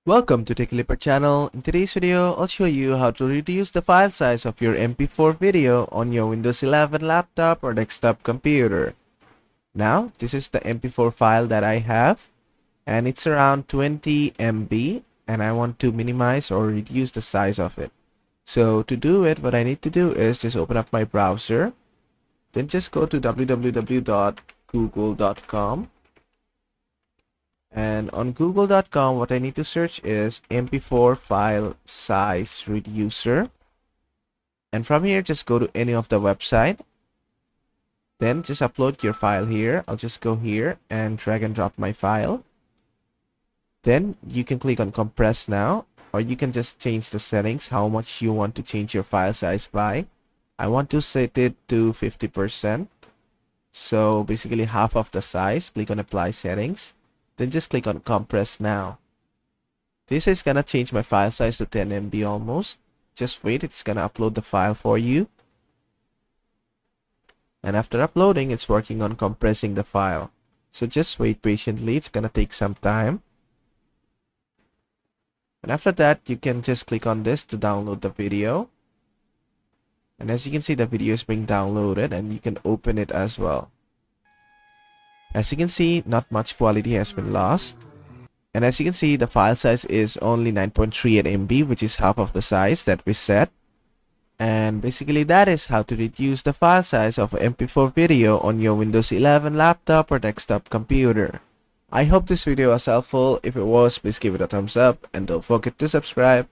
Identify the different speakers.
Speaker 1: Welcome to TechLipper channel. In today's video, I'll show you how to reduce the file size of your MP4 video on your Windows 11 laptop or desktop computer. Now, this is the MP4 file that I have, and it's around 20 MB, and I want to minimize or reduce the size of it. So to do it, what I need to do is just open up my browser, then just go to www.google.com. And on google.com, what I need to search is MP4 file size reducer. And from here, just go to any of the website. Then just upload your file here. I'll just go here and drag and drop my file. Then you can click on compress now, or you can just change the settings, how much you want to change your file size by. I want to set it to 50%. So basically half of the size. Click on apply settings. Then just click on compress now. This is gonna change my file size to 10 MB almost. Just wait, it's gonna upload the file for you. And after uploading, it's working on compressing the file. So just wait patiently, it's gonna take some time. And after that, you can just click on this to download the video. And as you can see, the video is being downloaded and you can open it as well. As you can see, not much quality has been lost. And as you can see, the file size is only 9.38 MB, which is half of the size that we set. And basically that is how to reduce the file size of MP4 video on your Windows 11 laptop or desktop computer. I hope this video was helpful. If it was, please give it a thumbs up and don't forget to subscribe.